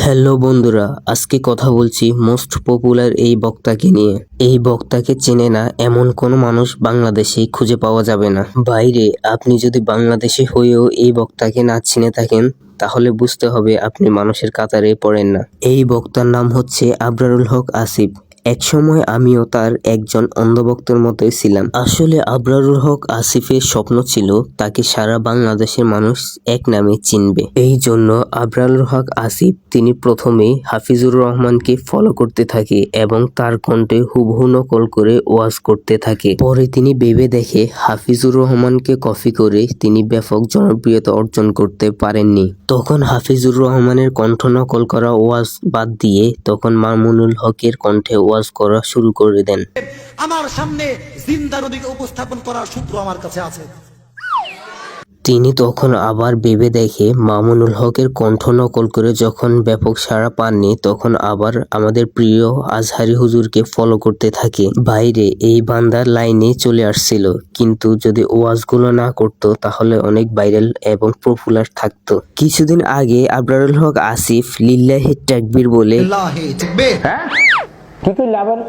Hello বন্ধুরা, আজকে কথা বলছি মোস্ট পপুলার এই বক্তাকে নিয়ে। এই বক্তাকে চেনে না এমন কোনো মানুষ বাংলাদেশে খুঁজে পাওয়া যাবে না। বাইরে আপনি যদি বাংলাদেশে হয়েও এই বক্তাকে না চিনে থাকেন তাহলে বুঝতে হবে আপনি মানুষের কাতারে পড়েন না। এই বক্তার নাম হচ্ছে আবরারুল হক আসিফ। একসময় আমিও তার একজন অন্ধভক্তের মতোই ছিলাম। আসলে আবরারুল হক আসিফের স্বপ্ন ছিল তাকে সারা বাংলাদেশের মানুষ এক নামে চিনবে। এই জন্য আবরারুল হক আসিফ তিনি প্রথমে হাফিজুর রহমানকে ফলো করতে থাকে এবং তার কণ্ঠে হুবহু নকল করে ওয়াজ করতে থাকে। পরে তিনি ভেবে দেখে হাফিজুর রহমানকে কপি করে তিনি ব্যাপক জনপ্রিয়তা অর্জন করতে পারেননি। তখন হাফিজুর রহমানের কণ্ঠ নকল করা ওয়াজ বাদ দিয়ে তখন মামুনুল হকের কণ্ঠে ওয়াজ করা শুরু করে দেন। আমার সামনে জিন্দা নবীকে উপস্থাপন করার সূত্র আমার কাছে আছে। তিনি তখন আবার ভেবে দেখে মামুনুল হকের কণ্ঠ নকল করে যখন ব্যাপক সাড়া পাননি তখন আবার আমাদের প্রিয় আজহারি হুজুরকে ফলো করতে থাকে। বাইরে এই বান্দার লাইনে চলে আসছিল, কিন্তু যদি ওয়াজগুলো না করতো তাহলে অনেক ভাইরাল এবং পপুলার থাকতো। কিছুদিন আগে আবরারুল হক আসিফ লিল্লাহি তাকবীর বলে লিল্লাহি তাকবীর,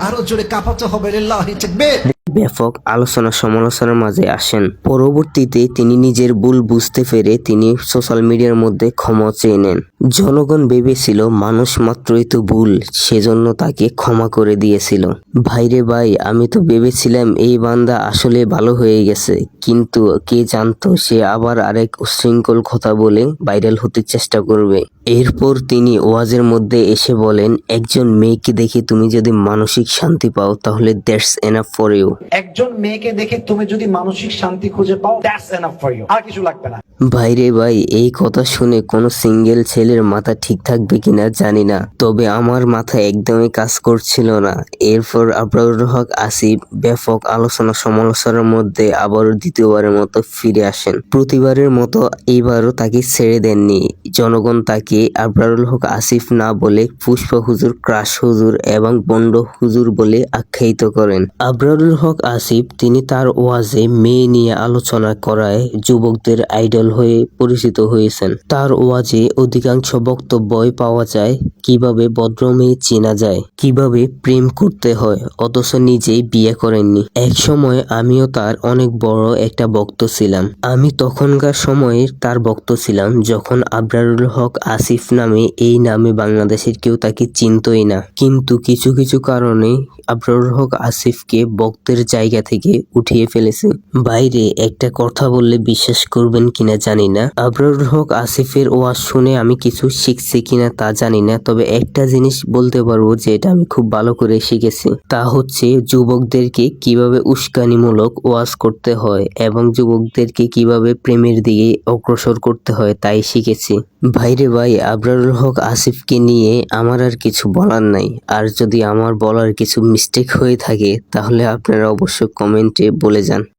আরো জোরে কাঁপাতে হবে, লিল্লাহি তাকবীর ব্যাপক আলোচনা সমালোচনার মাঝে আসেন। পরবর্তীতে তিনি নিজের ভুল বুঝতে পেরে তিনি সোশ্যাল মিডিয়ার মধ্যে ক্ষমা চেয়ে নেন। জনগণ ভেবেছিল মানুষ মাত্রই তো ভুল, সেজন্য তাকে ক্ষমা করে দিয়েছিল। ভাইরে ভাই, আমি তো ভেবেছিলাম এই বান্দা আসলে ভালো হয়ে গেছে, কিন্তু কে জানতো সে আবার আরেক উচ্ছৃঙ্খল কথা বলে ভাইরাল হতে চেষ্টা করবে। এরপর তিনি ওয়াজের মধ্যে এসে বলেন, একজন মেয়েকে দেখে তুমি যদি মানসিক শান্তি পাও তাহলে দ্যাটস এনাফ ফর ইউ। একজন মেয়েকে দেখে তুমি যদি মানসিক শান্তি খুঁজে পাও, দ্যাটস এনাফ ফর ইউ, আর কিছু লাগবে না। ভাইরে ভাই, এই কথা শুনে কোনো সিঙ্গেল ছেলের মাথা ঠিক থাকবে কিনা জানি না, তবে আমার মাথা একদমই কাজ করছিল না। এরপর আবরারুল হক আসিফ ব্যাপক আলোচনা সমালোচনার মধ্যে আবারও দ্বিতীয়বারের মতো ফিরে আসেন। প্রতিবারের মতো এইবারও তাকে ছেড়ে দেননি। জনগণ তাকে আবরারুল হক আসিফ না বলে পুষ্পা হুজুর, ক্রাশ হুজুর এবং বন্ড হুজুর বলে আখ্যায়িত করেন। আবরারুল হক আসিফ তিনি তার ওয়াজে মেয়ে নিয়ে আলোচনা করায় যুবকদের আইডল হয়ে পরিচিত হয়েছেন। তার ওয়াজে অধিকাংশ বক্তব্যই পাওয়া যায় কিভাবে ভদ্র মেয়ে চেনা যায়, কিভাবে প্রেম করতে হয়, অথচ নিজেই বিয়ে করেননি। এক সময় আমিও তার অনেক বড় একটা ভক্ত ছিলাম। আমি তখনকার সময়ে তার ভক্ত ছিলাম যখন আবরারুল হক আসিফ নামে এই নামে বাংলাদেশের কেউ তাকে চিনতই না। কিন্তু কিছু কিছু কারণে আবরারুল হক আসিফকে ভক্তের জায়গা থেকে উঠিয়ে ফেলেছে। বাইরে একটা কথা বললে বিশ্বাস করবেন কিনা জানি না, আবরারুল হক আসিফের ওয়াজ শুনে আমি কিছু শিখছি কিনা তা জানি না, তবে একটা জিনিস বলতে পারবো যে এটা আমি খুব ভালো করে শিখেছি, তা হচ্ছে যুবকদেরকে কিভাবে উস্কানিমূলক ওয়াজ করতে হয় এবং যুবকদেরকে কিভাবে প্রেমের দিকে অগ্রসর করতে হয় তাই শিখেছি। ভাইরে ভাই, আবরারুল হক আসিফকে নিয়ে আমার আর কিছু বলার নাই। আর যদি আমার বলার কিছু মিস্টেক হয়ে থাকে তাহলে আপনারা অবশ্যই কমেন্টে বলে যান।